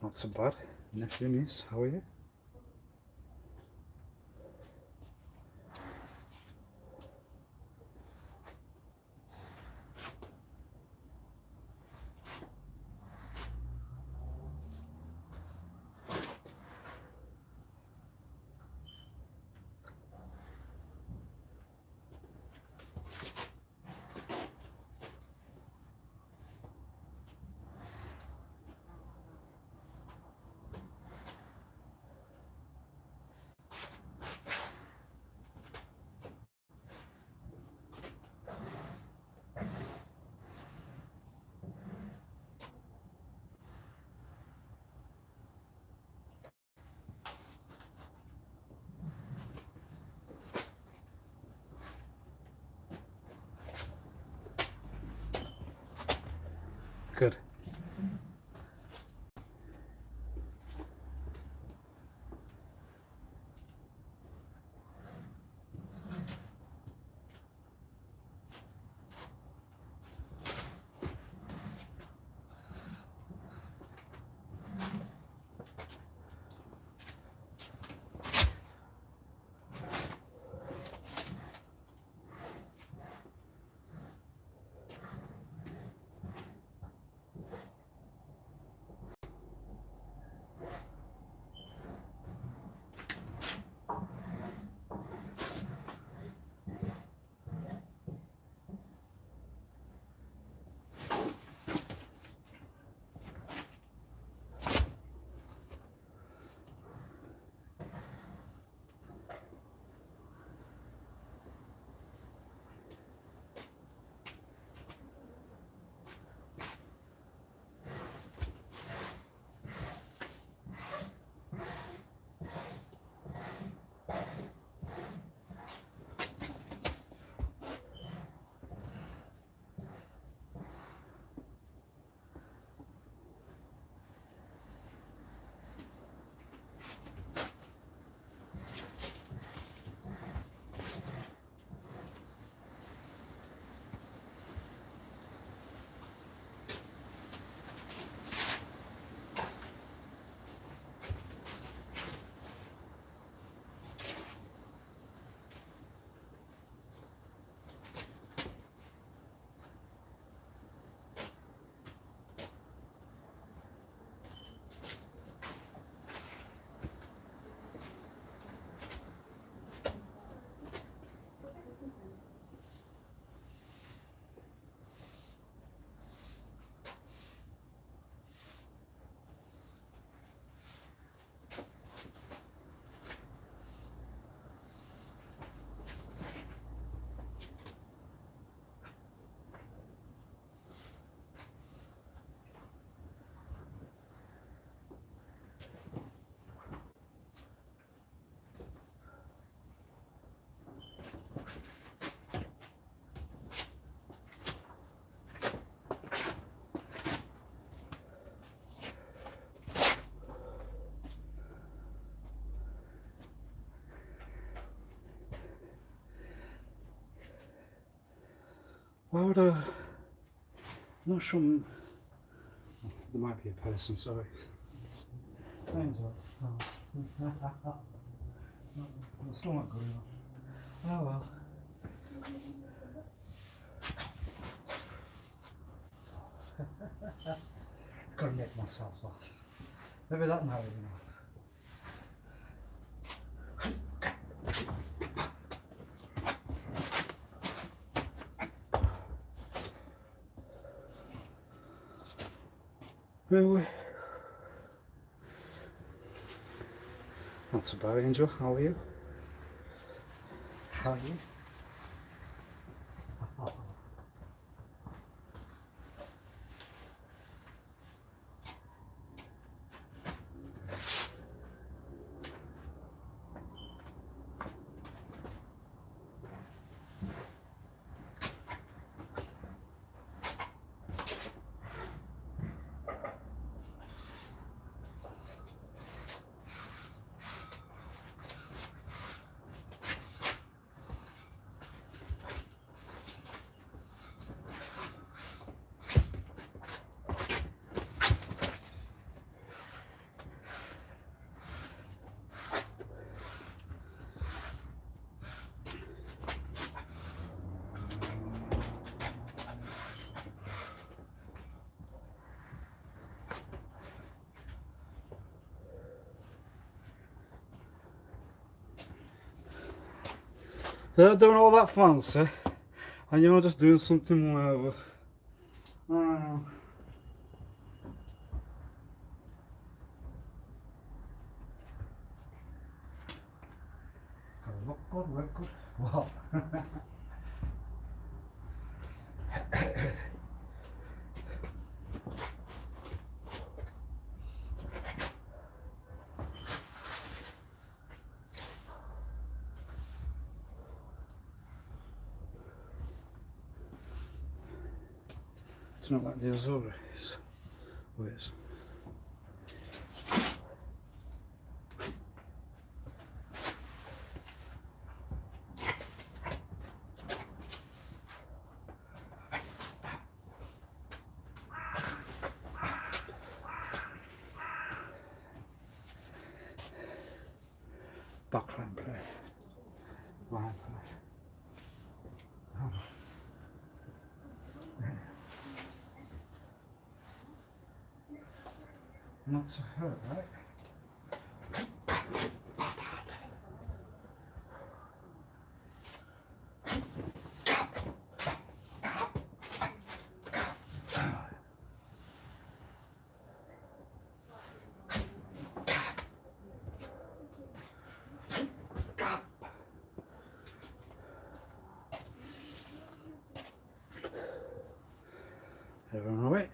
Not so bad. Nephew, niece, how are you? Good. Why would I? Not sure. There might be a person, sorry. Sounds right. No, it's still not good enough. Oh well. Gotta make myself laugh. Maybe that might be enough. Really? Not so bad, Angel. How are you? How are you? They're not doing all that fancy, and you're just doing something whatever. Look good, work good. Well. It's not like the Azores. Where's backline play? Line play. Not to hurt, right? Everyone all right?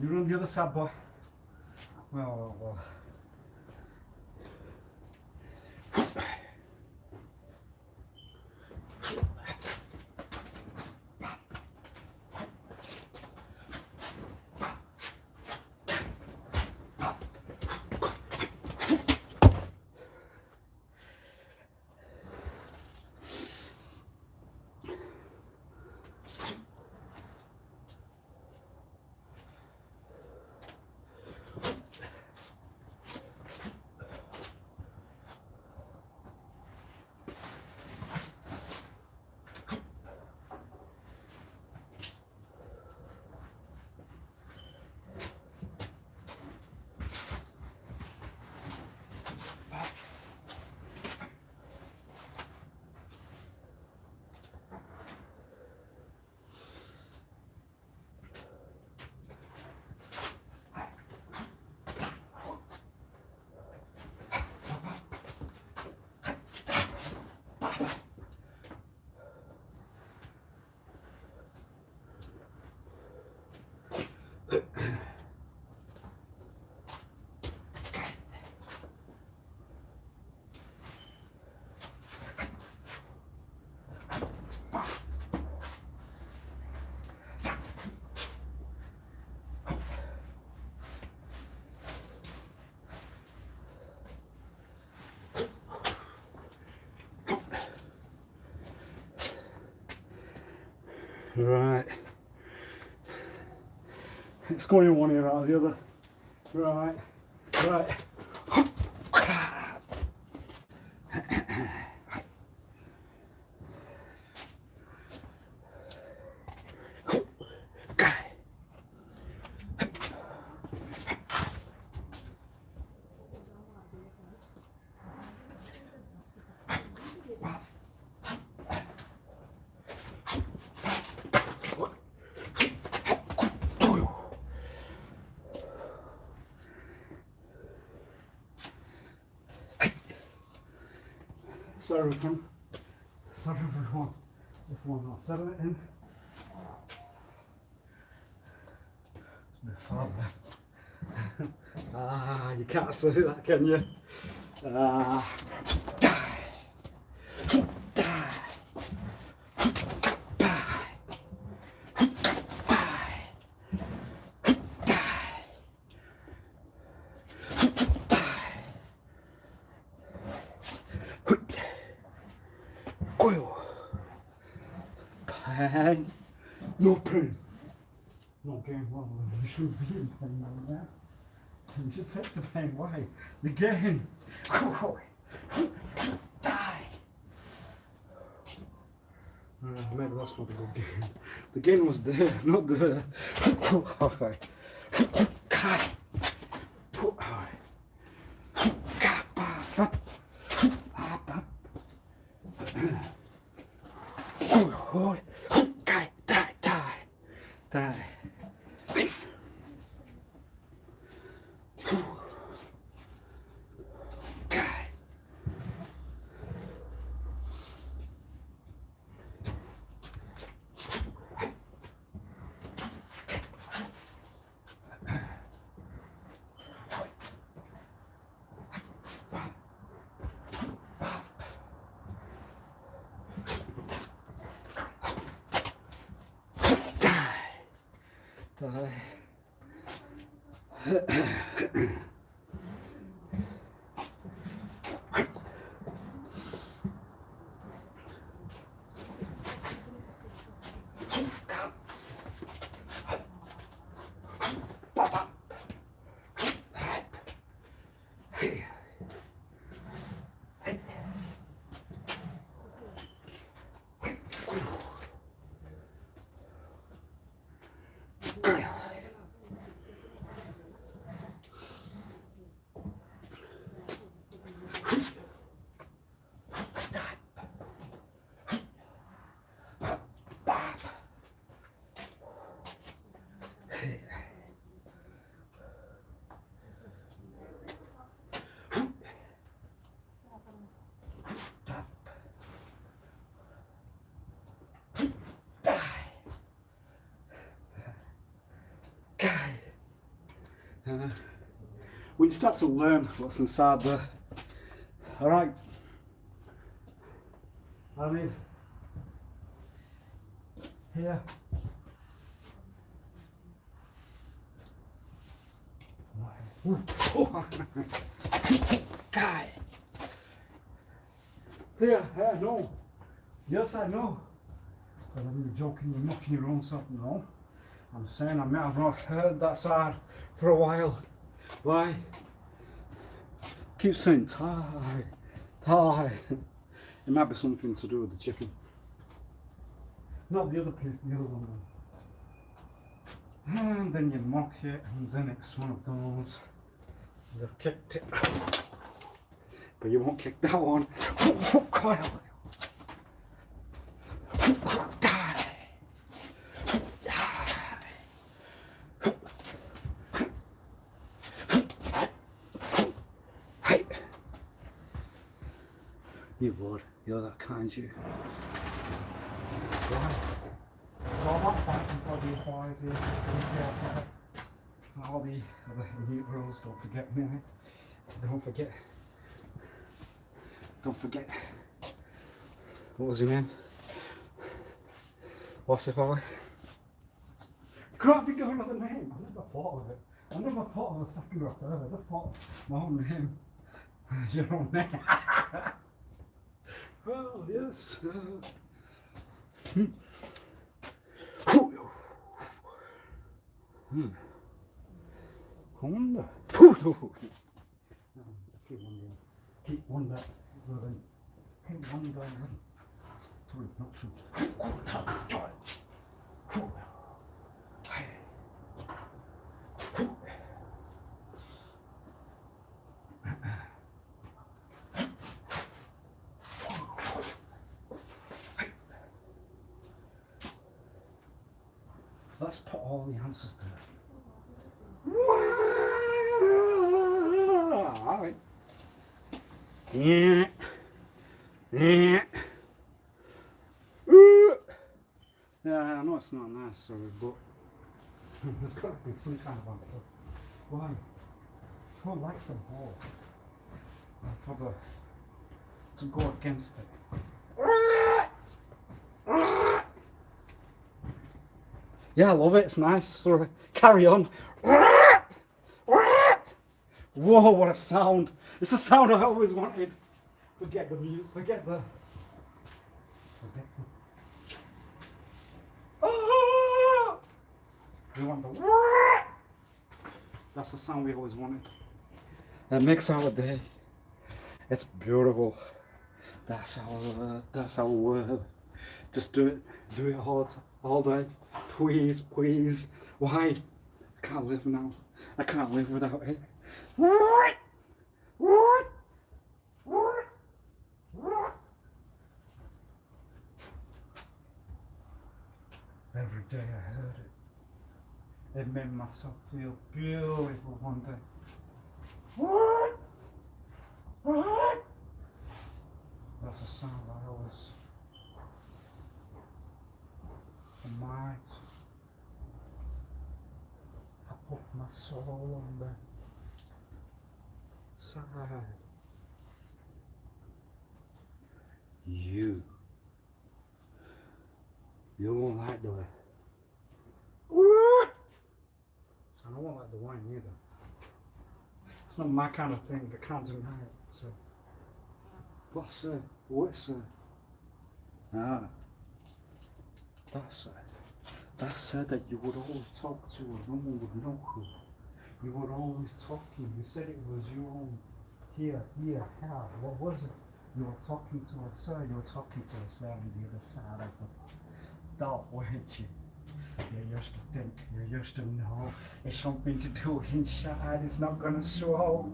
You're on the other side, boy. Well. Right. It's going in one ear out of the other. Right. Sorry everyone, if one's not settling it in. It's a bit far there. You can't see that, can you? Coil. pain. No pain. No gain. Well, you shouldn't be in pain like that. You should take the pain away. The gain. Die. Maybe that's not a good gain. The gain was there, not there. Okay. Kai. Die. When you start to learn what's inside there, alright, I need here, guy, there, no, yes I know, but I'm really joking, you're knocking your own self, no, I'm saying I might have not heard that side for a while. Why? Keep saying tie, tie. It might be something to do with the chicken. Not the other place, the other one. And then you mock it, and then it's one of those. You've kicked it, but you won't kick that one. God. You would. You're that kind, you. Right. It's all about fighting for these boys here. All the other elite rules, don't forget me. Don't forget. What was your name? Wasif Ali? Can't think of another name. I never thought of it. I never thought of a second or third. I never thought of my own name. Your own name. Well, yes. I wonder. Keep wonder. Keep wonder. Sorry, not two. Let's put all the answers there. Alright. Yeah. I know it's not nice, sorry, but there's got to be some kind of answer. Why? Who likes the ball? For to go against it. Yeah, I love it. It's nice. Sorry. Carry on. Whoa, what a sound. It's a sound I always wanted. Forget the mute. Forget the... We want the that's the sound we always wanted. It makes our day. It's beautiful. That's our word. Just do it all day. Please, please. Why? I can't live now. I can't live without it. Every day I heard it. It made myself feel beautiful one day. That's a sound I always admired. I put my soul on the side. You won't like the way. I don't like the wine either. It's not my kind of thing. I can't deny it. So, what's it? That said that you would always talk to her. No one would know who. You would always talk to. You said it was your own. Here, how? What was it? You were talking to her, sir. You were talking to her, sir, on the other side of the door, weren't you? You used to think, you used to know it's something to do inside, it's not gonna show.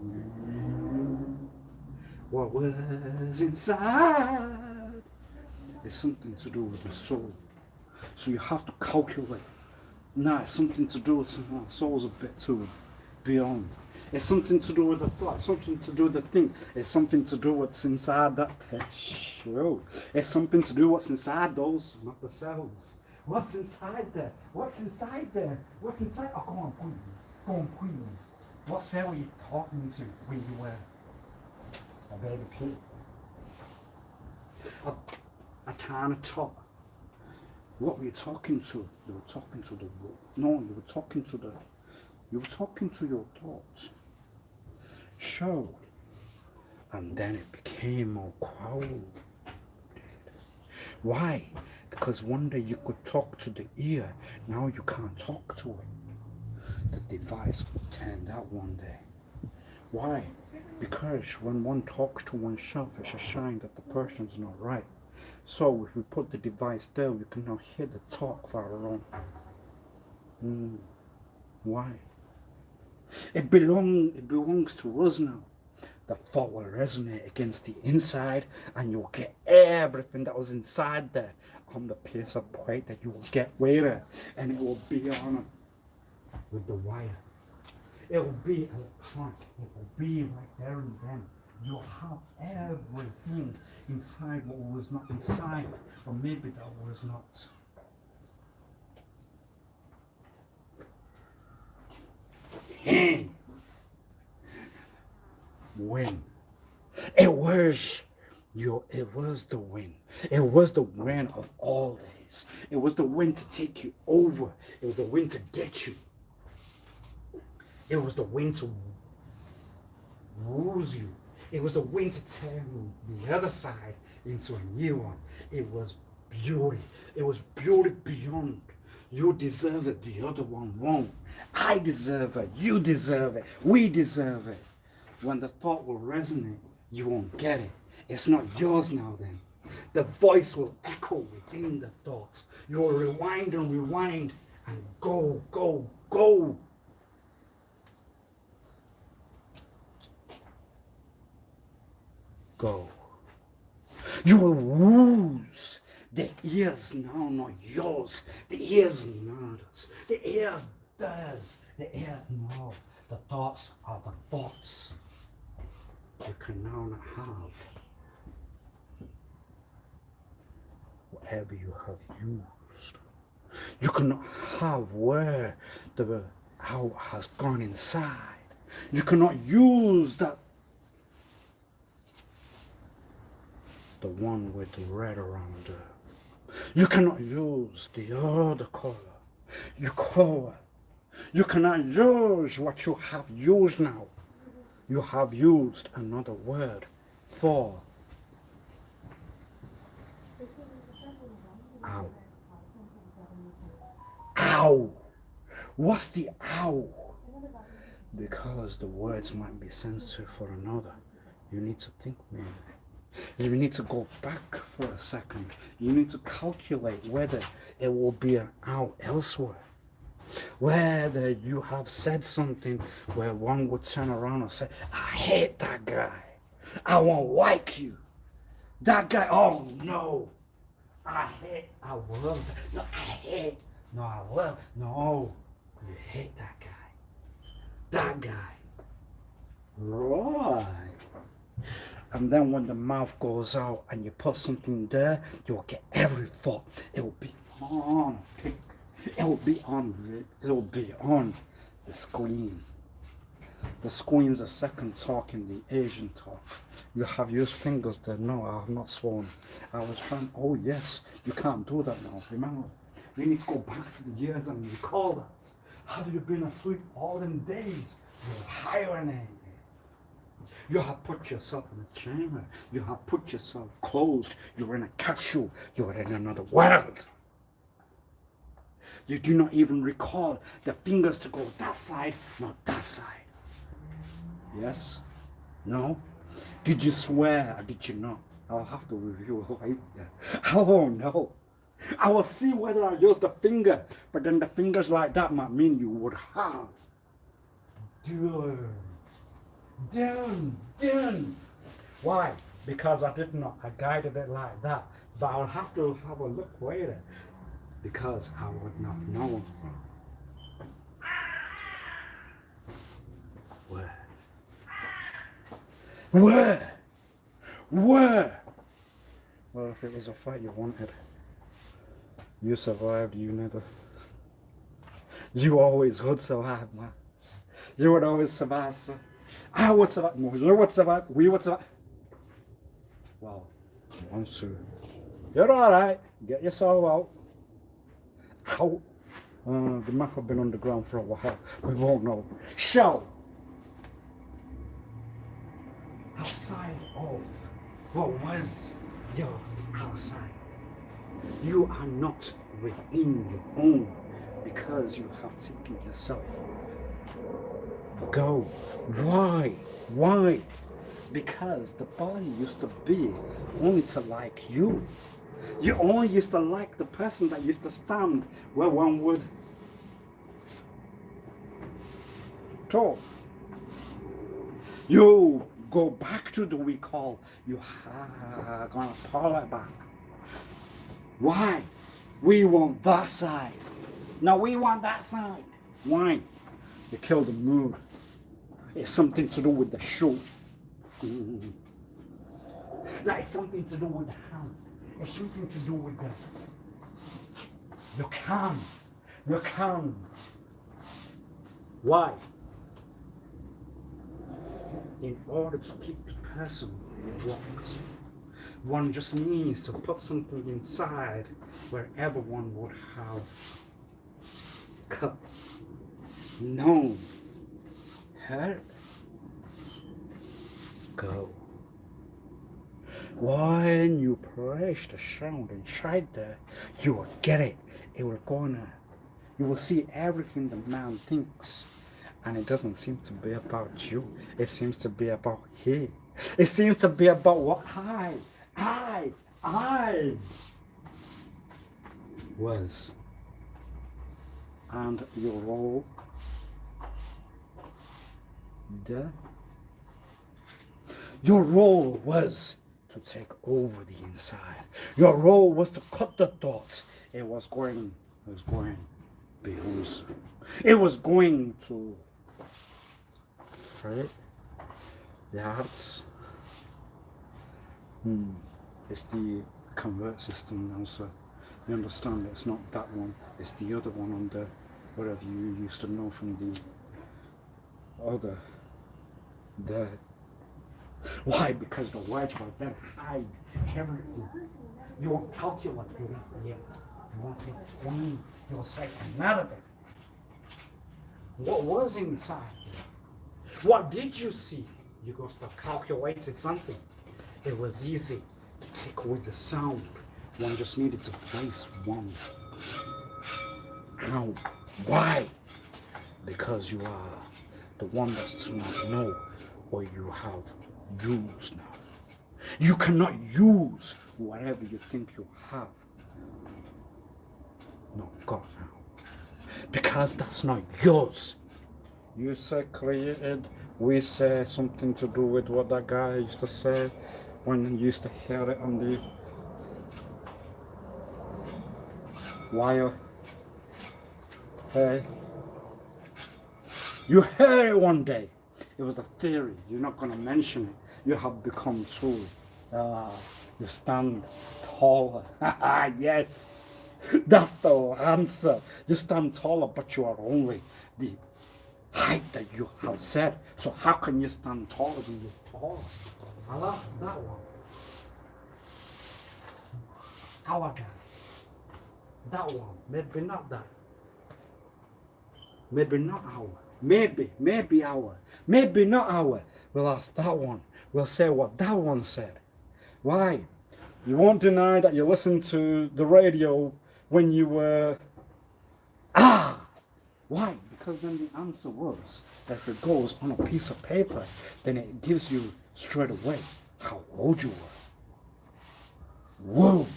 What was inside? It's something to do with the soul. So you have to calculate. No, it's something to do with the soul's a bit too beyond. It's something to do with the thought, something to do with the thing. It's something to do with what's inside that show. It's something to do what's inside those, not the cells. What's inside there? What's inside there? What's inside? Oh, come on, please. Go on, please. What cell were you talking to when you were a baby kid? A tiny tot. What were you talking to? You were talking to the no. You were talking to the. You were talking to your thoughts. Show. And then it became more crowded. Why? Because one day you could talk to the ear, now you can't talk to it. The device turned out one day. Why? Because when one talks to oneself, it's a sign that the person's not right. So if we put the device there, we can now hear the talk for our own. Why? It belongs to us now. The thought will resonate against the inside, and you'll get everything that was inside there on the piece of plate that you will get later, and it will be on with the wire. It will be electronic. It will be right there and then. You'll have everything inside what was not inside, or maybe that was not. Hey, when it was the win. It was the win of all days. It was the win to take you over. It was the win to get you. It was the win to lose you. It was the win to turn the other side into a new one. It was beauty. It was beauty beyond. You deserve it. The other one won't. I deserve it. You deserve it. We deserve it. When the thought will resonate, you won't get it. It's not yours now then. The voice will echo within the thoughts. You will rewind and go, go, go. Go. You will lose. The ears now not yours. The ears not us. The ears theirs. The ear no. The thoughts are the thoughts. You can now not have whatever you have used. You cannot have where the how has gone inside. You cannot use that the one with the red around there. You cannot use the other color. You cannot use what you have used now. You have used another word for. Ow. Ow. What's the ow? Because the words might be sensitive for another. You need to think, man. You need to go back for a second. You need to calculate whether it will be an ow elsewhere. Whether you have said something where one would turn around and say, I hate that guy. I won't like you. That guy, oh no. I love that. No, I hate. No, I love. No, you hate that guy. That guy. Right. And then when the mouth goes out and you put something there, you'll get every thought. It'll be on. It'll be on the screen. The screen's a second talk in the Asian talk. You have used fingers there. No, I have not sworn. I was trying. Oh yes, you can't do that now. Remember, we need to go back to the years and recall that. Have you been asleep all them days? You're hibernating. You have put yourself in a chamber. You have put yourself closed. You're in a capsule. You're in another world. You do not even recall the fingers to go that side, not that side. Yes? No? Did you swear or did you not? I'll have to review it right there. I won't know. I will see whether I use the finger, but then the fingers like that might mean you would have. Done. Why? Because I did not. I guided it like that. But I'll have to have a look later. Because I would not know. Where? Well, if it was a fight you wanted, you survived, you never. You always would survive, man. You would always survive, sir. I would survive. No, you would survive. We would survive. Well, once you. You're alright. Get yourself out. How? The map have been underground for a while. We won't know. Show! Outside of what was your outside. You are not within your own because you have taken yourself. Go. Why? Because the body used to be only to like you. You only used to like the person that used to stand where one would talk. You go back to the recall. You are gonna pull it back. Why? We want that side. No, we want that side. Why? You kill the mood. It's something to do with the show. Like it's something to do with the hand. It's something to do with the. You can. Why? In order to keep the person locked, one just needs to put something inside where everyone would have cut, known, heard, go. When you press the sound inside there, you will get it. It will go on. You will see everything the man thinks. And it doesn't seem to be about you. It seems to be about he. It seems to be about what I was. And your role there. Your role was to take over the inside. Your role was to cut the thoughts. It was going behoos. It was going to right? The hearts. It's the convert system now, so you understand it's not that one, it's the other one on the whatever you used to know from the other there. Why? Because the words will then hide everything. You won't calculate it yet. You won't say explain, you'll say another thing. What was inside? What did you see? You go start calculating something. It was easy to take away the sound. One just needed to place one. How? Why? because you are the one that does not know what you have used now. You cannot use whatever you think you have. No, God now. Because that's not yours. You say created, we say something to do with what that guy used to say when you used to hear it on the wire. Hey, you heard it one day. It was a theory. You're not going to mention it. You have become true. You stand taller. Yes, that's the answer. You stand taller, but you are only the height that you have said. So how can you stand taller than you're taller? I'll ask that one. Our guy. That one. Maybe not that. Maybe not our. Maybe our. Maybe not our. We'll ask that one. We'll say what that one said. Why? You won't deny that you listened to the radio when you were... Why? Because then the answer was that if it goes on a piece of paper, then it gives you straight away how old you were. Whoa!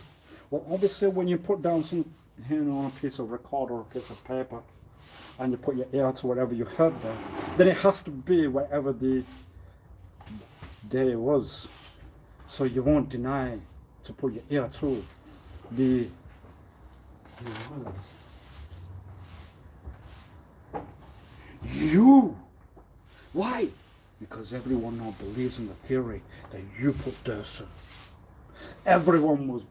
Well, obviously when you put down some, on a piece of record or a piece of paper, and you put your ear to whatever you heard there, then it has to be whatever the day was. So you won't deny to put your ear to the words. You! Why? Because everyone now believes in the theory that you put there, sir. Everyone was...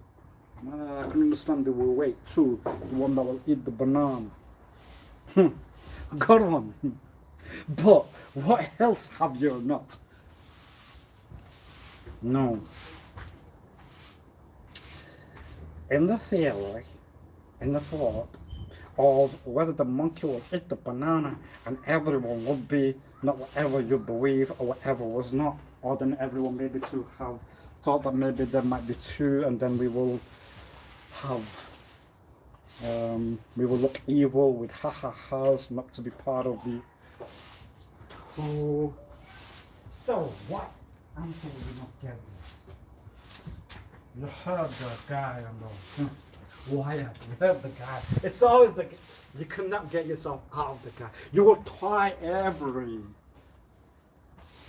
I can understand they will wait too. The one that will eat the banana. Good one. But what else have you not? No. In the theory, in the thought of whether the monkey would eat the banana and everyone would be not whatever you believe or whatever was not, or then everyone maybe to have thought that maybe there might be two, and then we will have we will look evil with ha-ha-has, not to be part of the two. So what answer will you not get? You heard the guy on the wire. You heard the guy. It's always the... You cannot get yourself out of the guy. You will try every...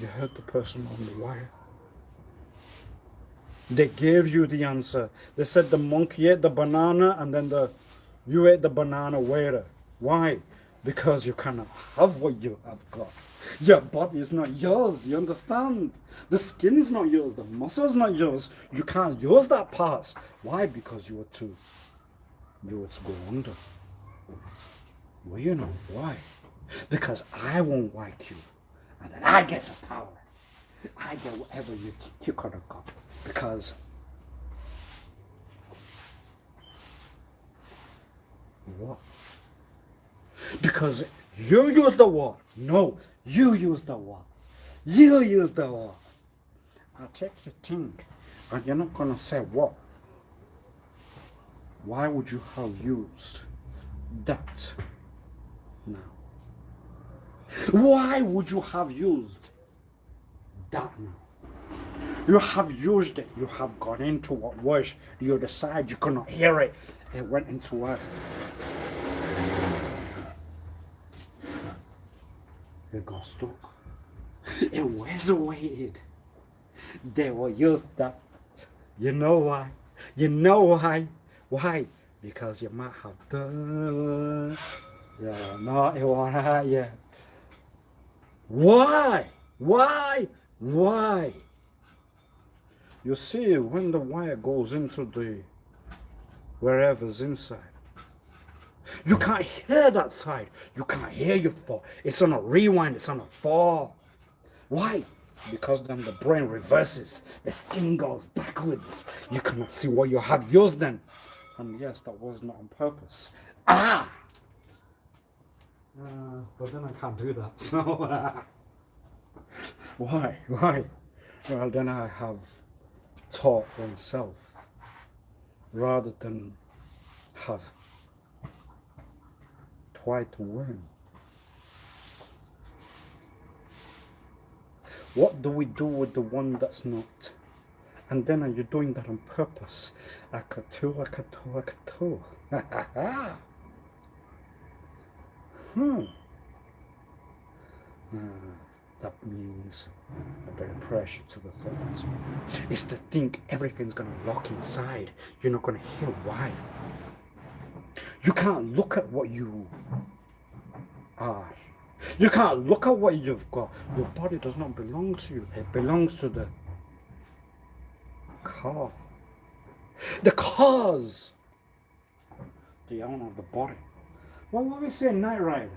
You heard the person on the wire. They gave you the answer. They said the monkey ate the banana and then you ate the banana later. Why? Because you cannot have what you have got. Your body is not yours, you understand? The skin is not yours, the muscle is not yours. You can't use that part. Why? Because you were to go under. Well, you know why? Because I won't like you. And then I get the power. I get whatever you could have got. Because what? Because you use the word. No, you use the word. You use the word. I'll take your thing, and you're not gonna say what. Why would you have used that now? Why would you have used that now? You have used it. You have gone into what was. You decide you could not hear it. It went into what? It got stuck. It was waited. They will use that. You know why? You know why? Why? Because you might have done. Yeah, no, it won't. Yeah. Why? Why? Why? You see, when the wire goes into the wherever's inside, you can't hear that side. You can't hear your fall. It's on a rewind. It's on a fall. Why? Because then the brain reverses. The skin goes backwards. You cannot see what you have used then. And yes, that was not on purpose. But then I can't do that. So why? Why? Well, then I have taught oneself rather than have tried to learn. What do we do with the one that's not? And then are you doing that on purpose? Akatu, akatu, akatu. Ha ha ha. That means a bit of pressure to the thought. It's to think everything's gonna lock inside. You're not gonna hear why. You can't look at what you are. You can't look at what you've got. Your body does not belong to you. It belongs to the car. The cars. The owner of the body. Well, what we say, Knight Rider?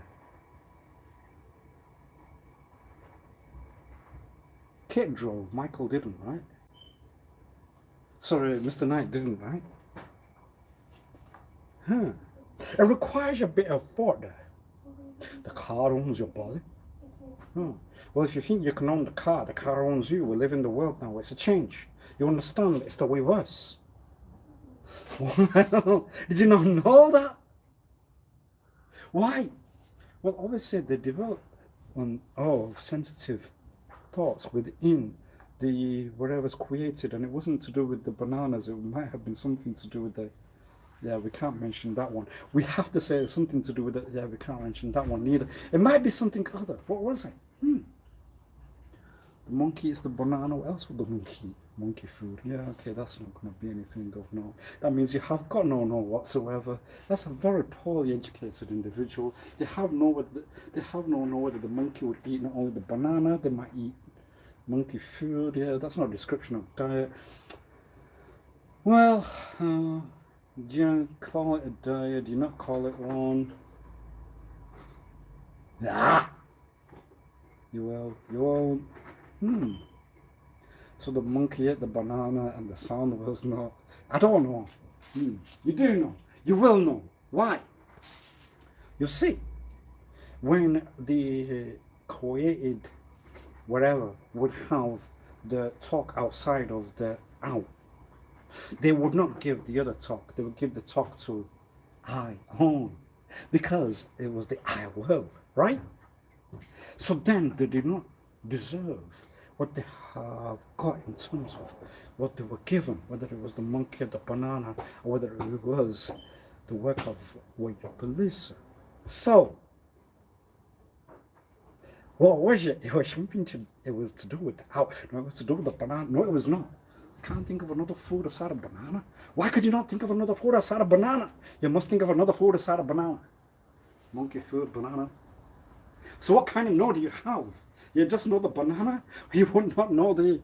Kit drove, Michael didn't, right? Sorry, Mr. Knight didn't, right? It requires a bit of thought there. The car owns your body. Well, if you think you can own the car owns you. We live in the world now. It's a change. You understand? It's the way it was. Did you not know that? Why? Well, obviously they develop on sensitive thoughts within the whatever's created, and it wasn't to do with the bananas. It might have been something to do with the. Yeah, we can't mention that one. We have to say something to do with it. Yeah, we can't mention that one neither. It might be something other. What was it? The monkey is the banana. What else would the monkey eat? Monkey food. Yeah, okay, that's not going to be anything of no. That means you have got no whatsoever. That's a very poorly educated individual. They have no whether the monkey would eat not only the banana, they might eat monkey food. Yeah, that's not a description of diet. Well, do you call it a diet? Do you not call it one? You will. So the monkey ate the banana and the sound was not. I don't know. You do know. You will know. Why? You see, when the created whatever would have the talk outside of the owl, they would not give the other talk. They would give the talk to I only, because it was the I will, right? So then they did not deserve what they have got in terms of what they were given, whether it was the monkey or the banana, or whether it was the work of what you believe. So, what was it? It was something it was to do with how, no, it was to do with the banana. No, it was not. I can't think of another food aside of banana. Why could you not think of another food aside of banana? You must think of another food aside of banana. Monkey food, banana. So what kind of know do you have? You just know the banana? You would not know the...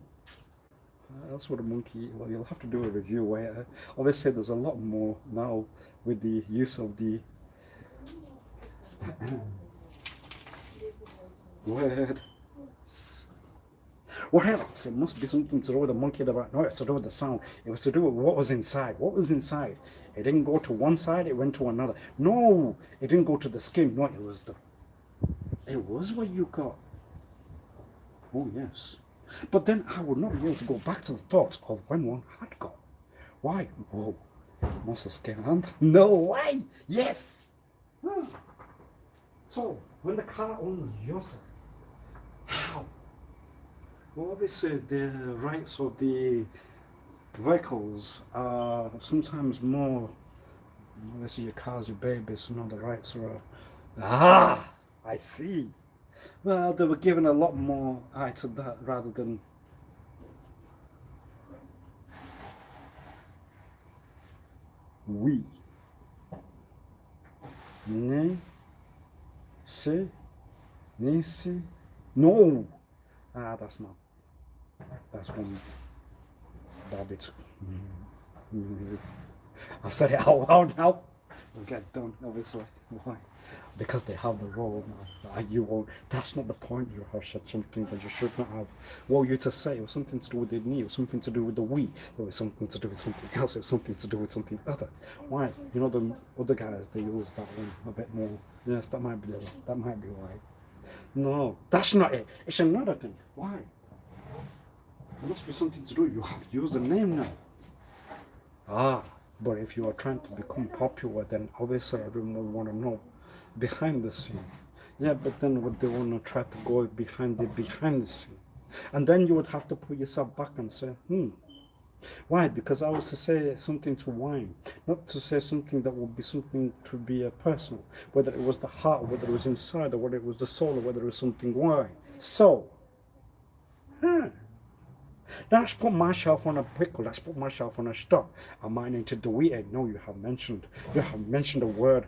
What else would a monkey eat? Well, you'll have to do a review where obviously there's a lot more now with the use of the word. What else? It must be something to do with the monkey. No, it's to do with the sound. It was to do with what was inside. What was inside? It didn't go to one side, it went to another. No, it didn't go to the skin. No, it was what you got. Oh, yes. But then I would not be able to go back to the thoughts of when one had got. Why? Whoa. Must have scanned. No way. Yes. So, when the car owns yourself, how? Well, obviously, the rights of the vehicles are sometimes more. Obviously, your cars, your babies, some of the rights are. I see. Well, they were given a lot more eye to that rather than we. Ne, se, ne, se. No. That's one bad. I said it out loud now. We'll get done, obviously. Why? Because they have the role now. You won't. That's not the point. You have said something that you should not have. What were you to say? It was something to do with the knee. It was something to do with the we. It was something to do with something else. It was something to do with something other. Why? You know, the other guys, they use that one a bit more. Yes, that might be right. No, that's not it. It's another thing. Why? It must be something to do. You have used the name now. But if you are trying to become popular, then obviously everyone will want to know behind the scene. Yeah, but then what they want to try to go behind the scene. And then you would have to put yourself back and say, why? Because I was to say something to wine, not to say something that would be something to be personal, whether it was the heart, whether it was inside, or whether it was the soul, or whether it was something. Why? So, let's put myself on a pickle. Let's put myself on a stop. Am I need to delete it? No, you have mentioned a word.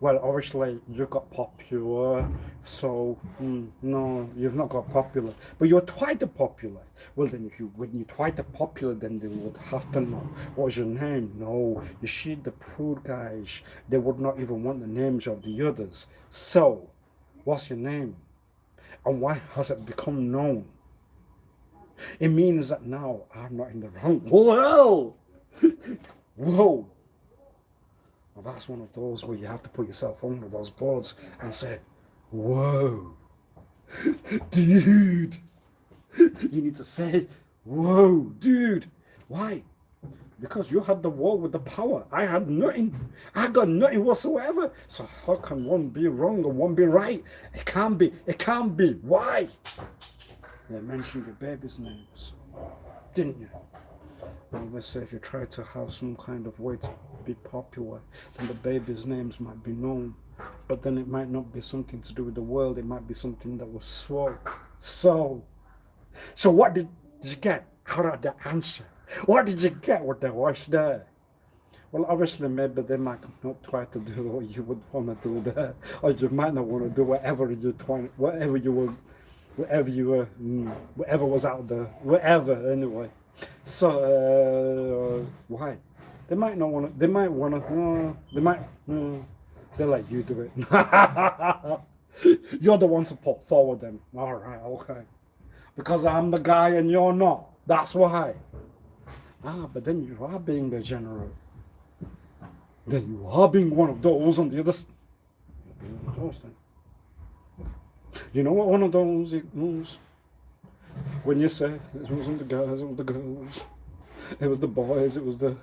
Well, obviously you got popular, so no, you've not got popular, but you're quite popular. Well, then when you're quite popular, then they would have to know what's your name. No, you see, the poor guys, they would not even want the names of the others. So, what's your name, and why has it become known? It means that now I'm not in the wrong. Whoa, whoa. Well, that's one of those where you have to put yourself on one of those boards and say, whoa, dude. You need to say, whoa, dude. Why? Because you had the wall with the power. I had nothing. I got nothing whatsoever. So how can one be wrong and one be right? It can't be. It can't be. Why? You mentioned your baby's names, didn't you? Well, let's say if you try to have some kind of way to be popular, then the baby's names might be known, but then it might not be something to do with the world. It might be something that was so what did you get out of the answer? What did you get with the voice there? Well, obviously, maybe they might not try to do what you would want to do there, or you might not want to do whatever was out there, whatever, anyway. So, why? They might not want to, they might want to, they let you do it. You're the one to put forward them. All right, okay. Because I'm the guy and you're not. That's why. But then you are being the general. Then you are being one of those on the other side. You know what one of those is? When you say it wasn't the guys, it was the girls, it was the boys, it was the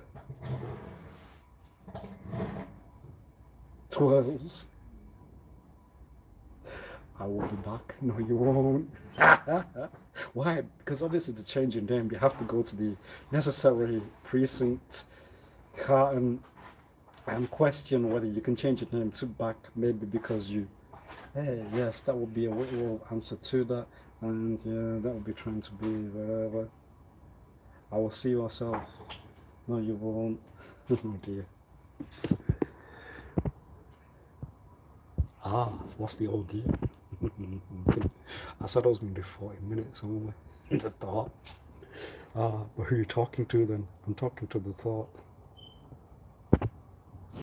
twirls. I will be back. No, you won't. Why? Because obviously to change your name, you have to go to the necessary precinct and question whether you can change your name to back, maybe because you, hey, yes, that would be a little answer to that, and yeah, that would be trying to be whatever. I will see yourself. No, you won't. Oh dear. What's the old dear? I said I was going to do 40 minutes only. The thought. But who are you talking to then? I'm talking to the thought.